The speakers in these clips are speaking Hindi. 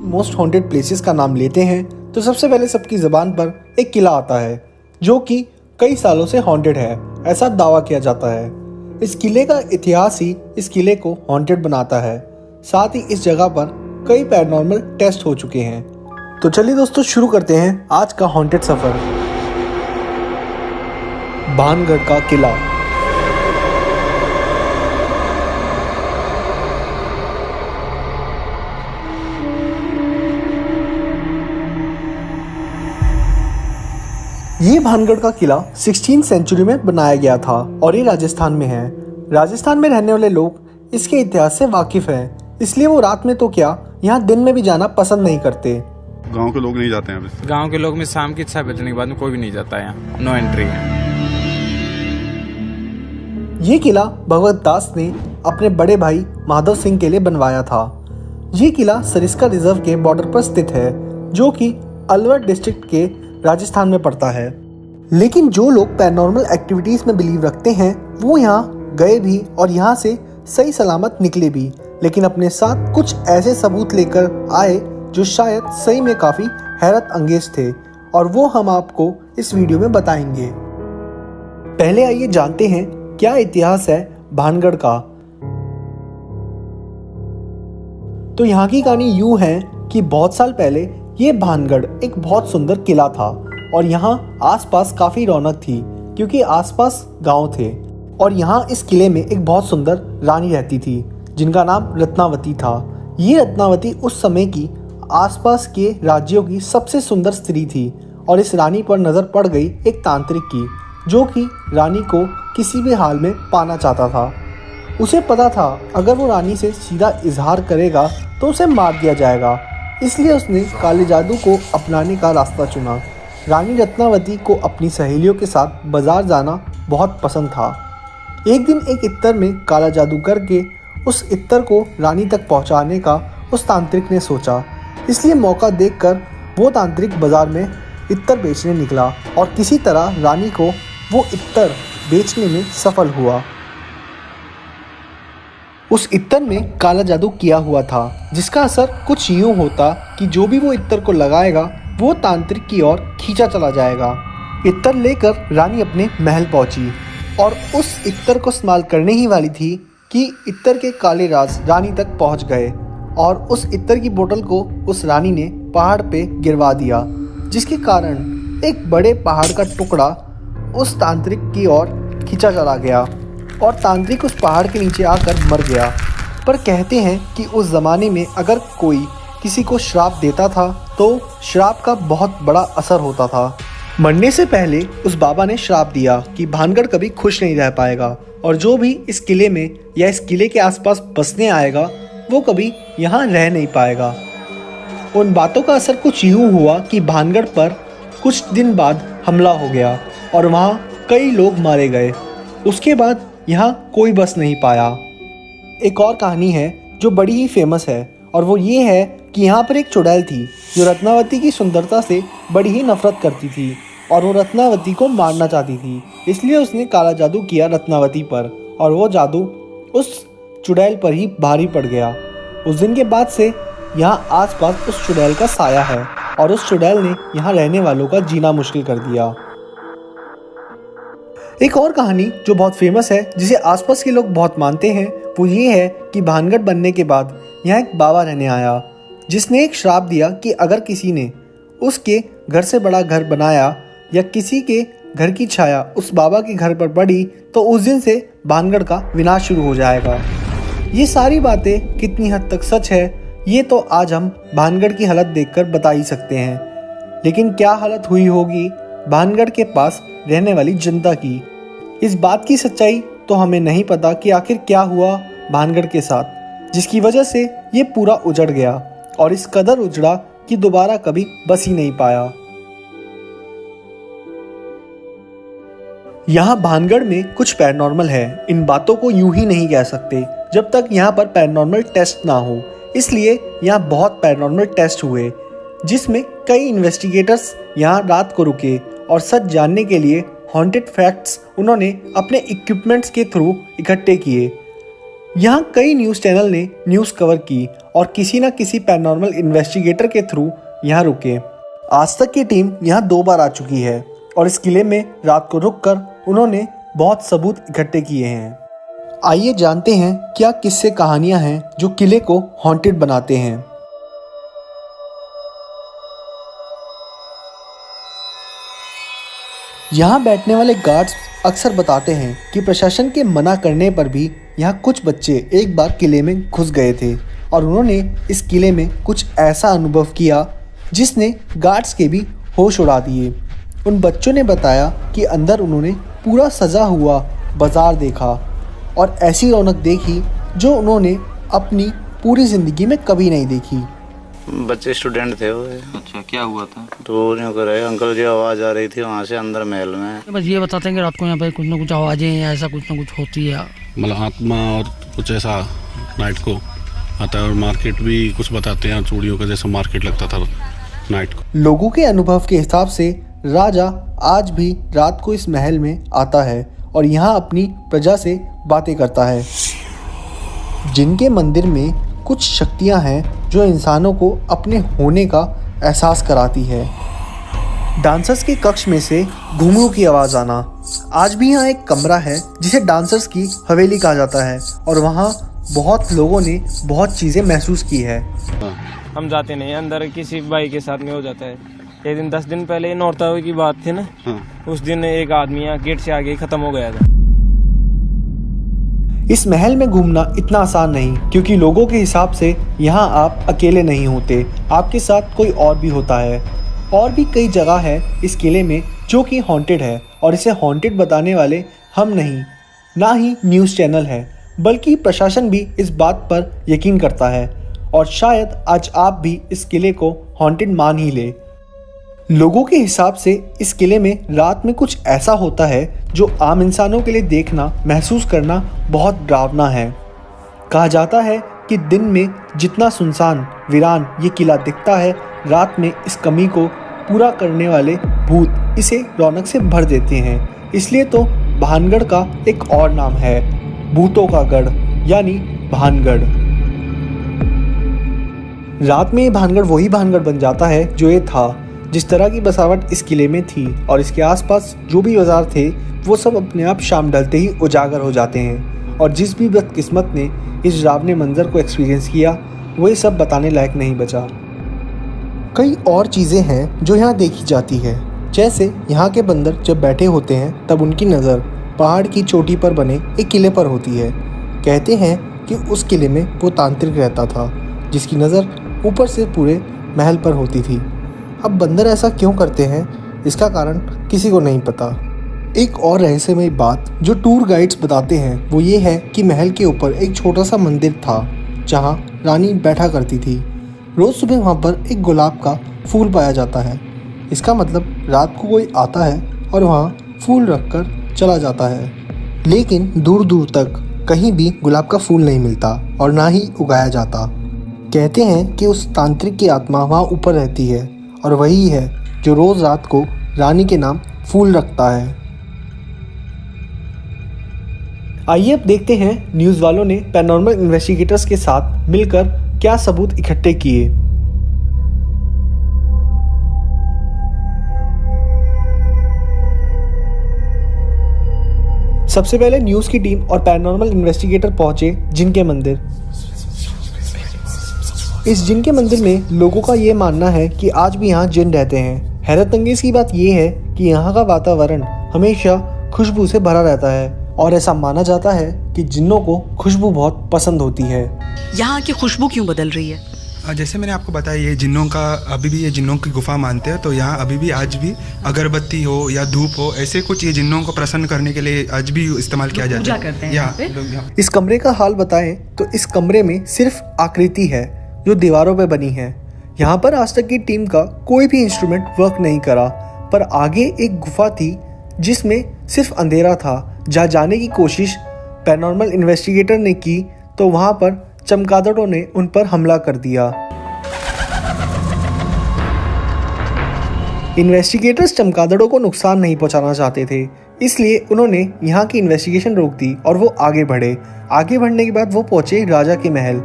मोस्ट हॉन्टेड प्लेसेस का नाम लेते हैं तो सबसे पहले सबकी ज़बान पर एक किला आता है जो कि कई सालों से हॉन्टेड है, ऐसा दावा किया जाता है। इस किले का इतिहास ही इस किले को हॉन्टेड बनाता है। साथ ही इस जगह पर कई पैरानॉर्मल टेस्ट हो चुके हैं। तो चलिए दोस्तों शुरू करते हैं आज का हॉन्टेड सफ़र। भानगढ़ का किला। ये भानगढ़ का किला 16वीं सेंचुरी में बनाया गया था और ये राजस्थान में है। राजस्थान में रहने वाले लोग इसके इतिहास से वाकिफ हैं, इसलिए वो रात में तो क्या यहाँ दिन में भी जाना पसंद नहीं करते। गांव के लोग नहीं जाते हैं। गांव के लोग में शाम की 6 बजने के बाद में कोई भी नहीं जाता है, यहाँ नो एंट्री है। ये किला भगवत दास ने अपने बड़े भाई माधव सिंह के लिए बनवाया था। ये किला सरिस्का रिजर्व के बॉर्डर पर स्थित है जो कि अलवर डिस्ट्रिक्ट के राजस्थान में पड़ता है। लेकिन जो लोग पैरानॉर्मल एक्टिविटीज में बिलीव रखते हैं वो यहाँ गए भी और यहाँ से सही सलामत निकले भी, लेकिन अपने साथ कुछ ऐसे सबूत लेकर आए जो शायद सही में काफी हैरत अंगेज थे और वो हम आपको इस वीडियो में बताएंगे। पहले आइए जानते हैं क्या इतिहास है भानगढ़ का। तो यहाँ की कहानी यूं है कि बहुत साल पहले ये भानगढ़ एक बहुत सुंदर किला था और यहाँ आसपास काफी रौनक थी क्योंकि आसपास गांव थे। और यहाँ इस किले में एक बहुत सुंदर रानी रहती थी जिनका नाम रत्नावती था। ये रत्नावती उस समय की आसपास के राज्यों की सबसे सुंदर स्त्री थी और इस रानी पर नजर पड़ गई एक तांत्रिक की जो कि रानी को किसी भी हाल में पाना चाहता था। उसे पता था अगर वो रानी से सीधा इजहार करेगा तो उसे मार दिया जाएगा, इसलिए उसने काले जादू को अपनाने का रास्ता चुना। रानी रत्नावती को अपनी सहेलियों के साथ बाजार जाना बहुत पसंद था। एक दिन एक इत्तर में काला जादू करके उस इत्तर को रानी तक पहुंचाने का उस तांत्रिक ने सोचा, इसलिए मौका देखकर वो तांत्रिक बाजार में इत्तर बेचने निकला और किसी तरह रानी को वो इत्तर बेचने में सफल हुआ। उस इत्तर में काला जादू किया हुआ था जिसका असर कुछ यूं होता कि जो भी वो इत्तर को लगाएगा वो तांत्रिक की ओर खींचा चला जाएगा। इत्तर लेकर रानी अपने महल पहुंची और उस इत्तर को इस्तेमाल करने ही वाली थी कि इत्तर के काले राज रानी तक पहुंच गए और उस इत्तर की बोतल को उस रानी ने पहाड़ पे गिरवा दिया, जिसके कारण एक बड़े पहाड़ का टुकड़ा उस तांत्रिक की ओर खींचा चला गया और तांत्रिक उस पहाड़ के नीचे आकर मर गया। पर कहते हैं कि उस ज़माने में अगर कोई किसी को श्राप देता था तो श्राप का बहुत बड़ा असर होता था। मरने से पहले उस बाबा ने श्राप दिया कि भानगढ़ कभी खुश नहीं रह पाएगा और जो भी इस किले में या इस किले के आसपास बसने आएगा वो कभी यहाँ रह नहीं पाएगा। उन बातों का असर कुछ यूँ हुआ कि भानगढ़ पर कुछ दिन बाद हमला हो गया और वहाँ कई लोग मारे गए। उसके बाद यहाँ कोई बस नहीं पाया। एक और कहानी है जो बड़ी ही फेमस है और वो ये है कि यहाँ पर एक चुड़ैल थी जो रत्नावती की सुंदरता से बड़ी ही नफरत करती थी और वो रत्नावती को मारना चाहती थी, इसलिए उसने काला जादू किया रत्नावती पर और वो जादू उस चुड़ैल पर ही भारी पड़ गया। उस दिन के बाद से यहाँ आसपास उस चुड़ैल का साया है और उस चुड़ैल ने यहाँ रहने वालों का जीना मुश्किल कर दिया। एक और कहानी जो बहुत फेमस है जिसे आसपास के लोग बहुत मानते हैं वो ये है कि भानगढ़ बनने के बाद यहाँ एक बाबा रहने आया जिसने एक श्राप दिया कि अगर किसी ने उसके घर से बड़ा घर बनाया या किसी के घर की छाया उस बाबा के घर पर पड़ी तो उस दिन से भानगढ़ का विनाश शुरू हो जाएगा। ये सारी बातें कितनी हद तक सच है ये तो आज हम भानगढ़ की हालत देखकर बता ही सकते हैं, लेकिन क्या हालत हुई होगी भानगढ़ के पास रहने वाली जनता की, इस बात की सच्चाई तो हमें नहीं पता कि आखिर क्या हुआ भानगढ़ के साथ जिसकी वजह से ये पूरा उजड़ गया और इस कदर उजड़ा कि दोबारा कभी बस ही नहीं पाया। यहाँ भानगढ़ में कुछ पैरानॉर्मल है, इन बातों को यूं ही नहीं कह सकते जब तक यहाँ पर पैरानॉर्मल टेस्ट ना हो, इसलिए यहाँ बहुत पैरानॉर्मल टेस्ट हुए जिसमें कई इन्वेस्टिगेटर्स यहाँ रात को रुके और सच जानने के लिए हॉन्टेड फैक्ट्स उन्होंने अपने इक्विपमेंट्स के थ्रू इकट्ठे किए। यहाँ कई न्यूज़ चैनल ने न्यूज़ कवर की और किसी न किसी पैरानॉर्मल इन्वेस्टिगेटर के थ्रू यहाँ रुके। आज तक की टीम यहाँ 2 बार आ चुकी है और इस किले में रात को रुककर उन्होंने बहुत सबूत इकट्ठे किए हैं। आइए जानते हैं क्या किस्से कहानियां हैं जो किले को हॉन्टेड बनाते हैं। यहाँ बैठने वाले गार्ड्स अक्सर बताते हैं कि प्रशासन के मना करने पर भी यहाँ कुछ बच्चे एक बार किले में घुस गए थे और उन्होंने इस किले में कुछ ऐसा अनुभव किया जिसने गार्ड्स के भी होश उड़ा दिए। उन बच्चों ने बताया कि अंदर उन्होंने पूरा सजा हुआ बाजार देखा और ऐसी रौनक देखी जो उन्होंने अपनी पूरी ज़िंदगी में कभी नहीं देखी। बच्चे स्टूडेंट थे वो। अच्छा, क्या हुआ था? तो यूँ कर रहे अंकल जी आवाज़ आ रही थी वहाँ से अंदर महल में। बस ये बताते हैं कि रात को यहाँ पे कुछ ना कुछ आवाज़ें या ऐसा कुछ ना कुछ होती है, मतलब आत्मा और कुछ ऐसा नाइट को आता है। और मार्केट भी कुछ बताते हैं, चूड़ियों का जैसा मार्केट लगता था नाइट को। लोगों के अनुभव के हिसाब से राजा आज भी रात को इस महल में आता है और यहाँ अपनी प्रजा से बातें करता है। जिनके मंदिर में कुछ शक्तियाँ हैं जो इंसानों को अपने होने का एहसास कराती है। डांसर्स के कक्ष में से घुंघरू की आवाज़ आना। आज भी यहाँ एक कमरा है जिसे डांसर्स की हवेली कहा जाता है और वहाँ बहुत लोगों ने बहुत चीज़ें महसूस की है। हम जाते नहीं अंदर, किसी भाई के साथ में हो जाता है। एक दिन 10 दिन पहले नौरतावे की बात थी ना, उस दिन एक आदमी यहाँ गेट से आगे खत्म हो गया था। इस महल में घूमना इतना आसान नहीं, क्योंकि लोगों के हिसाब से यहाँ आप अकेले नहीं होते, आपके साथ कोई और भी होता है। और भी कई जगह है इस किले में जो कि हॉन्टेड है और इसे हॉन्टेड बताने वाले हम नहीं, ना ही न्यूज़ चैनल है, बल्कि प्रशासन भी इस बात पर यकीन करता है और शायद आज आप भी इस किले को हॉन्टेड मान ही ले। लोगों के हिसाब से इस किले में रात में कुछ ऐसा होता है जो आम इंसानों के लिए देखना, महसूस करना बहुत डरावना है। कहा जाता है कि दिन में जितना सुनसान वीरान ये किला दिखता है, रात में इस कमी को पूरा करने वाले भूत इसे रौनक से भर देते हैं। इसलिए तो भानगढ़ का एक और नाम है भूतों का गढ़, यानी भानगढ़। रात में ये भानगढ़ वही भानगढ़ बन जाता है जो ये था। जिस तरह की बसावट इस किले में थी और इसके आसपास जो भी बाजार थे वो सब अपने आप शाम ढलते ही उजागर हो जाते हैं और जिस भी बदकिस्मत ने इस डरावने मंजर को एक्सपीरियंस किया वो ये सब बताने लायक नहीं बचा। कई और चीज़ें हैं जो यहाँ देखी जाती है, जैसे यहाँ के बंदर जब बैठे होते हैं तब उनकी नज़र पहाड़ की चोटी पर बने एक किले पर होती है। कहते हैं कि उस किले में वो तांत्रिक रहता था जिसकी नज़र ऊपर से पूरे महल पर होती थी। अब बंदर ऐसा क्यों करते हैं इसका कारण किसी को नहीं पता। एक और रहस्यमय बात जो टूर गाइड्स बताते हैं वो ये है कि महल के ऊपर एक छोटा सा मंदिर था जहाँ रानी बैठा करती थी। रोज़ सुबह वहाँ पर एक गुलाब का फूल पाया जाता है। इसका मतलब रात को कोई आता है और वहाँ फूल रख कर चला जाता है, लेकिन दूर दूर तक कहीं भी गुलाब का फूल नहीं मिलता और ना ही उगाया जाता। कहते हैं कि उस तांत्रिक की आत्मा वहाँ ऊपर रहती है और वही है जो रोज़ रात को रानी के नाम फूल रखता है। आइए अब देखते हैं न्यूज़ वालों ने पैरानॉर्मल इन्वेस्टिगेटर्स के साथ मिलकर क्या सबूत इकट्ठे किए। सबसे पहले न्यूज़ की टीम और पैरानॉर्मल इन्वेस्टिगेटर पहुंचे जिनके मंदिर। इस जिन के मंदिर में लोगों का ये मानना है कि आज भी यहाँ जिन रहते हैं। हैरत अंगेज की बात यह है कि यहाँ का वातावरण हमेशा खुशबू से भरा रहता है और ऐसा माना जाता है कि जिन्नों को खुशबू बहुत पसंद होती है। यहाँ की खुशबू क्यों बदल रही है? जैसे मैंने आपको बताया, ये जिन्नों का अभी भी ये जिन्नों की गुफा मानते हैं, तो यहाँ अभी भी आज भी अगरबत्ती हो या धूप हो, ऐसे कुछ ये जिन्नों को प्रसन्न करने के लिए आज भी इस्तेमाल किया जाता है। इस कमरे का हाल बताएं तो इस कमरे में सिर्फ आकृति है जो दीवारों पे बनी है। यहाँ पर आज तक की टीम का कोई भी इंस्ट्रूमेंट वर्क नहीं करा, पर आगे एक गुफा थी जिसमें सिर्फ अंधेरा था। जहाँ जाने की कोशिश पैरानॉर्मल इन्वेस्टिगेटर ने की तो वहाँ पर चमगादड़ों ने उन पर हमला कर दिया। इन्वेस्टिगेटर्स चमगादड़ों को नुकसान नहीं पहुंचाना चाहते थे, इसलिए उन्होंने यहाँ की इन्वेस्टिगेशन रोक दी और वो आगे बढ़े। आगे बढ़ने के बाद वो पहुंचे राजा के महल,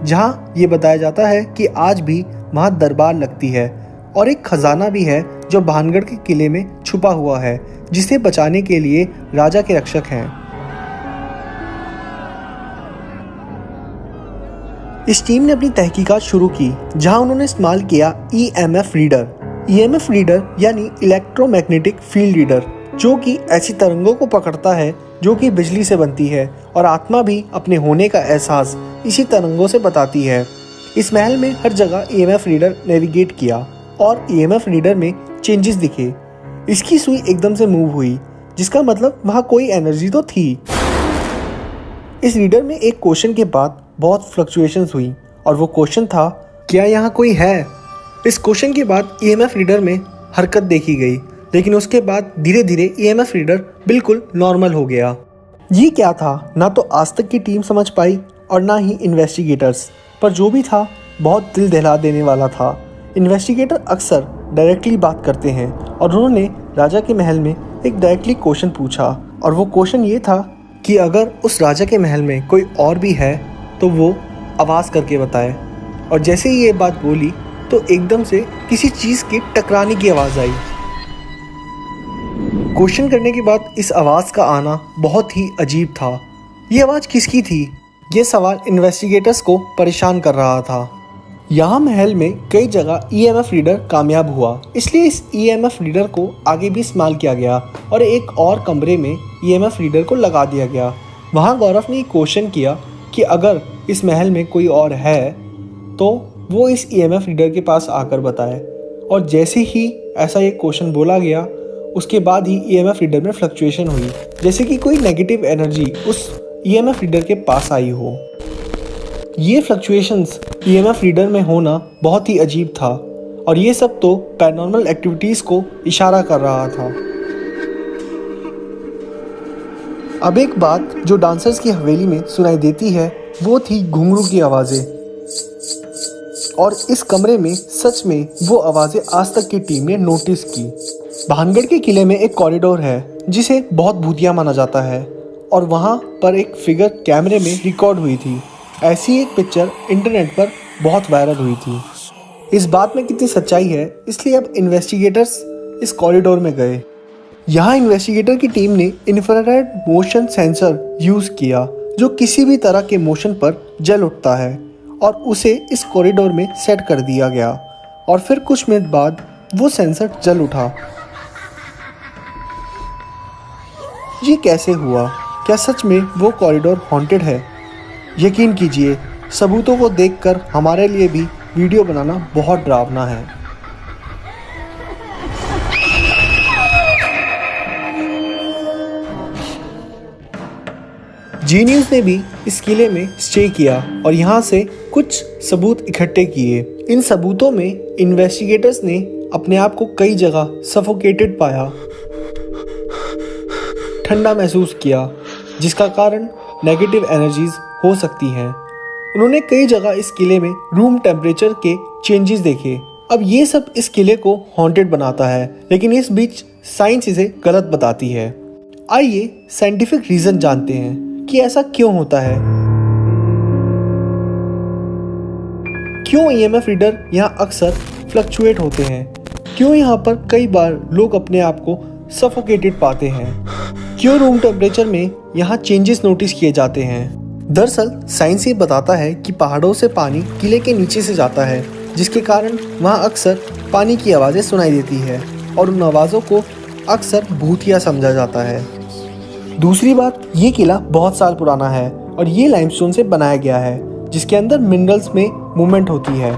जहाँ ये बताया जाता है कि आज भी वहाँ दरबार लगती है और एक खजाना भी है जो भानगढ़ के किले में छुपा हुआ है, जिसे बचाने के लिए राजा के रक्षक हैं। इस टीम ने अपनी तहकीकात शुरू की, जहां उन्होंने इस्तेमाल किया EMF रीडर। EMF रीडर यानी इलेक्ट्रोमैग्नेटिक फील्ड रीडर, जो कि ऐसी तरंगों को पकड़ता है जो कि बिजली से बनती है और आत्मा भी अपने होने का एहसास इसी तरंगों से बताती है। इस महल में हर जगह EMF रीडर नेविगेट किया और EMF रीडर में चेंजेस दिखे। इसकी सुई एकदम से मूव हुई, जिसका मतलब वहाँ कोई एनर्जी तो थी। इस रीडर में एक क्वेश्चन के बाद बहुत फ्लक्चुएशंस हुई और वो क्वेश्चन था, क्या यहाँ कोई है? इस क्वेश्चन के बाद EMF रीडर में हरकत देखी गई, लेकिन उसके बाद धीरे धीरे EMF रीडर बिल्कुल नॉर्मल हो गया। ये क्या था, ना तो आज तक की टीम समझ पाई और ना ही इन्वेस्टिगेटर्स, पर जो भी था बहुत दिल दहला देने वाला था। इन्वेस्टिगेटर अक्सर डायरेक्टली बात करते हैं और उन्होंने राजा के महल में एक डायरेक्टली क्वेश्चन पूछा, और वो क्वेश्चन ये था कि अगर उस राजा के महल में कोई और भी है तो वो आवाज़ करके बताए। और जैसे ही ये बात बोली तो एकदम से किसी चीज़ के टकराने की आवाज़ आई। क्वेश्चन करने के बाद इस आवाज़ का आना बहुत ही अजीब था। ये आवाज़ किसकी थी? ये सवाल इन्वेस्टिगेटर्स को परेशान कर रहा था। यहाँ महल में कई जगह EMF रीडर कामयाब हुआ, इसलिए इस EMF रीडर को आगे भी इस्तेमाल किया गया और एक और कमरे में EMF रीडर को लगा दिया गया। वहाँ गौरव ने क्वेश्चन किया कि अगर इस महल में कोई और है तो वो इस EMF रीडर के पास आकर बताए। और जैसे ही ऐसा एक क्वेश्चन बोला गया, उसके बाद ही EMF रीडर में फ्लक्चुएशन हुई, जैसे कि कोई नेगेटिव एनर्जी उस EMF रीडर के पास आई हो। ये फ्लक्चुएशंस EMF रीडर में होना बहुत ही अजीब था और ये सब तो पैरानॉर्मल एक्टिविटीज़ को इशारा कर रहा था। अब एक बात जो डांसर्स की हवेली में सुनाई देती है वो थी घुंघरू की आवाज़ें, और इस कमरे में सच में वो आवाज़ें आज तक की टीम ने नोटिस की। भानगढ़ के किले में एक कॉरिडोर है जिसे बहुत भूतिया माना जाता है, और वहाँ पर एक फिगर कैमरे में रिकॉर्ड हुई थी। ऐसी एक पिक्चर इंटरनेट पर बहुत वायरल हुई थी। इस बात में कितनी सच्चाई है, इसलिए अब इन्वेस्टिगेटर्स इस कॉरिडोर में गए। यहाँ इन्वेस्टिगेटर की टीम ने इंफ्रारेड मोशन सेंसर यूज़ किया, जो किसी भी तरह के मोशन पर जल उठता है, और उसे इस कॉरिडोर में सेट कर दिया गया। और फिर कुछ मिनट बाद वो सेंसर जल उठा। ये कैसे हुआ? क्या सच में वो कॉरिडोर हॉन्टेड है? यकीन कीजिए, सबूतों को देखकर हमारे लिए भी वीडियो बनाना बहुत डरावना है। जी न्यूज़ ने भी इस किले में स्टे किया और यहाँ से कुछ सबूत इकट्ठे किए। इन सबूतों में इन्वेस्टिगेटर्स ने अपने आप को कई जगह सफोकेटेड पाया, ठंडा महसूस किया, जिसका कारण नेगेटिव एनर्जीज हो सकती हैं। उन्होंने कई जगह इस किले में रूम टेम्परेचर के चेंजेस देखे। अब ये सब इस किले को हॉन्टेड बनाता है, लेकिन इस बीच साइंस इसे गलत बताती है। आइए साइंटिफिक रीजन जानते हैं कि ऐसा क्यों होता है। क्यों EMF रीडर यहाँ अक्सर फ्लक्चुएट होते हैं? क्यों यहाँ पर कई बार लोग अपने आप को सफोकेटेड पाते हैं? क्यों रूम टेम्परेचर में यहाँ चेंजेस नोटिस किए जाते हैं? दरअसल साइंस ये बताता है कि पहाड़ों से पानी किले के नीचे से जाता है, जिसके कारण वहाँ अक्सर पानी की आवाज़ें सुनाई देती है और उन आवाज़ों को अक्सर भूतिया समझा जाता है। दूसरी बात, ये किला बहुत साल पुराना है और ये लाइमस्टोन से बनाया गया है, जिसके अंदर मिनरल्स में मूवमेंट होती है।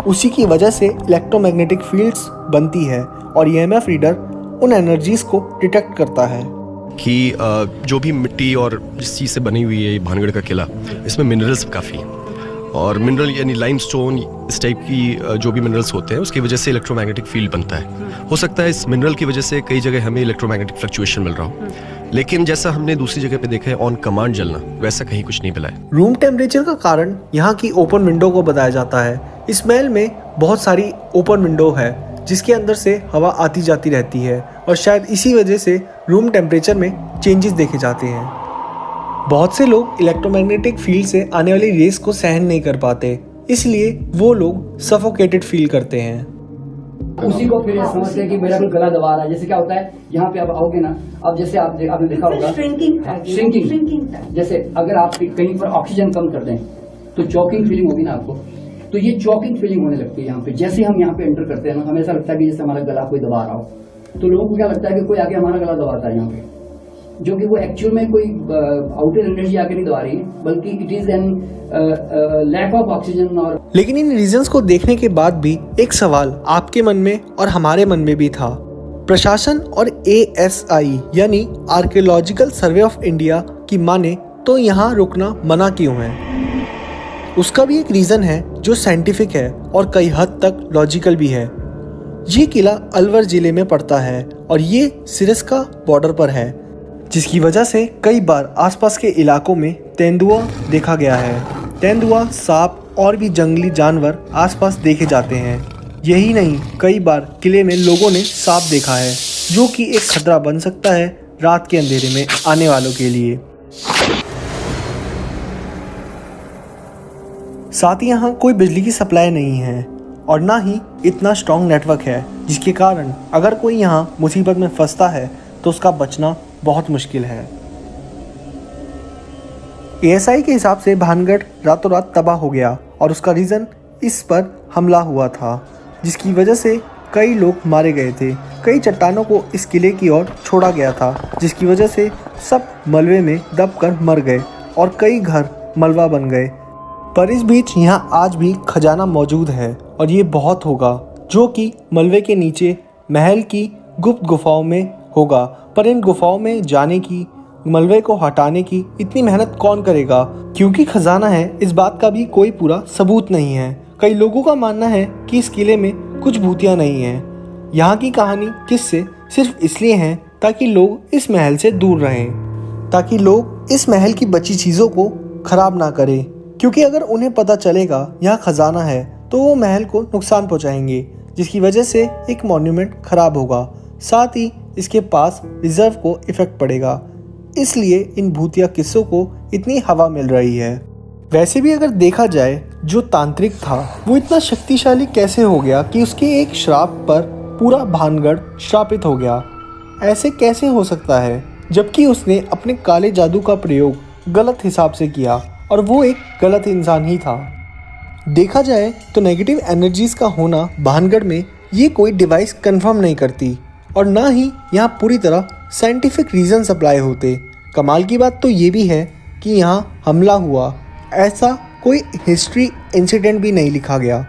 उसी की वजह से इलेक्ट्रोमैग्नेटिक फील्ड्स बनती है और EMF रीडर उन एनर्जीज को डिटेक्ट करता है। कि जो भी मिट्टी और जिस चीज़ से बनी हुई है भानगढ़ का किला, इसमें मिनरल्स काफ़ी हैं, और मिनरल यानी लाइमस्टोन इस टाइप की जो भी मिनरल्स होते हैं उसकी वजह से इलेक्ट्रोमैग्नेटिक फील्ड बनता है। हो सकता है इस मिनरल की वजह से कई जगह हमें इलेक्ट्रोमैग्नेटिक फ्लक्चुएशन मिल रहा हो, लेकिन जैसा हमने दूसरी जगह पे देखा है ऑन कमांड जलना, वैसा कहीं कुछ नहीं मिला है। रूम टेम्परेचर का कारण यहाँ की ओपन विंडो को बताया जाता है। इस महल में बहुत सारी ओपन विंडो है, जिसके अंदर से हवा आती जाती रहती है और शायद इसी वजह से रूम टेम्परेचर में चेंजेस देखे जाते हैं। बहुत से लोग इलेक्ट्रोमैग्नेटिक फील्ड से आने वाली रेस को सहन नहीं कर पाते, इसलिए वो लोग सफोकेटेड फील करते हैं। उसी को फिर समझते हैं कि मेरा गला दबा रहा है। जैसे क्या होता है, यहाँ पे आप आओगे ना, अब जैसे आपने देखा होगा श्रिंकिंग, जैसे अगर आप कहीं पर ऑक्सीजन कम कर दें तो चॉकिंग फीलिंग होगी ना आपको, तो ये चॉकिंग फीलिंग होने लगती है यहाँ पे। जैसे हम यहाँ पे एंटर करते हैं ना, हमें ऐसा लगता है कि जैसे हमारा गला कोई दबा रहा हो, तो लोगों को क्या लगता है कि कोई आगे हमारा गला दबाता है यहाँ पे, जो कि वो एक्चुअल में कोई आउटर एनर्जी आके नहीं दबा रही है, बल्कि it is an lack of oxygen. और लेकिन इन रीजंस को देखने के बाद भी एक सवाल आपके मन में और हमारे मन में भी था। प्रशासन और ASI यानी आर्कियोलॉजिकल सर्वे ऑफ इंडिया की माने तो यहाँ रुकना मना क्यों है? उसका भी एक रीज़न है जो साइंटिफिक है और कई हद तक लॉजिकल भी है। ये किला अलवर जिले में पड़ता है और ये सिरस्का बॉर्डर पर है, जिसकी वजह से कई बार आसपास के इलाकों में तेंदुआ देखा गया है। तेंदुआ, सांप और भी जंगली जानवर आसपास देखे जाते हैं। यही नहीं, कई बार किले में लोगों ने सांप देखा है, जो कि एक खतरा बन सकता है रात के अंधेरे में आने वालों के लिए। साथ ही यहाँ कोई बिजली की सप्लाई नहीं है और ना ही इतना स्ट्रॉन्ग नेटवर्क है, जिसके कारण अगर कोई यहाँ मुसीबत में फंसता है तो उसका बचना बहुत मुश्किल है। ASI के हिसाब से भानगढ़ रातों रात तबाह हो गया और उसका रीज़न इस पर हमला हुआ था, जिसकी वजह से कई लोग मारे गए थे। कई चट्टानों को इस किले की ओर छोड़ा गया था, जिसकी वजह से सब मलबे में दबकर मर गए और कई घर मलबा बन गए। पर इस बीच यहाँ आज भी खजाना मौजूद है और ये बहुत होगा, जो कि मलबे के नीचे महल की गुप्त गुफाओं में होगा। पर इन गुफाओं में जाने की, मलबे को हटाने की इतनी मेहनत कौन करेगा? क्योंकि खजाना है, इस बात का भी कोई पूरा सबूत नहीं है। कई लोगों का मानना है कि इस किले में कुछ भूतियाँ नहीं हैं। यहाँ की कहानी किस्से सिर्फ इसलिए हैं ताकि लोग इस महल से दूर रहें, ताकि लोग इस महल की बची चीज़ों को खराब ना करें। क्योंकि अगर उन्हें पता चलेगा यहाँ खजाना है तो वो महल को नुकसान पहुँचाएंगे, जिसकी वजह से एक मॉन्यूमेंट खराब होगा, साथ ही इसके पास रिजर्व को इफेक्ट पड़ेगा। इसलिए इन भूतिया किस्सों को इतनी हवा मिल रही है। वैसे भी अगर देखा जाए, जो तांत्रिक था वो इतना शक्तिशाली कैसे हो गया कि उसके एक श्राप पर पूरा भानगढ़ श्रापित हो गया? ऐसे कैसे हो सकता है, जबकि उसने अपने काले जादू का प्रयोग गलत हिसाब से किया और वो एक गलत इंसान ही था। देखा जाए तो नेगेटिव एनर्जीज का होना भानगढ़ में ये कोई डिवाइस कंफर्म नहीं करती और ना ही यहाँ पूरी तरह साइंटिफिक रीज़न अप्लाई होते। कमाल की बात तो ये भी है कि यहाँ हमला हुआ, ऐसा कोई हिस्ट्री इंसिडेंट भी नहीं लिखा गया।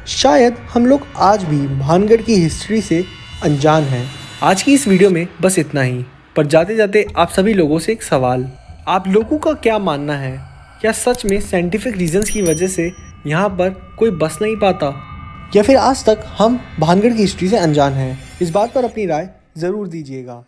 शायद हम लोग आज भी भानगढ़ की हिस्ट्री से अनजान हैं। आज की इस वीडियो में बस इतना ही, पर जाते जाते आप सभी लोगों से एक सवाल, आप लोगों का क्या मानना है? क्या सच में साइंटिफिक रीजंस की वजह से यहाँ पर कोई बस नहीं पाता, या फिर आज तक हम भानगढ़ की हिस्ट्री से अनजान हैं? इस बात पर अपनी राय ज़रूर दीजिएगा।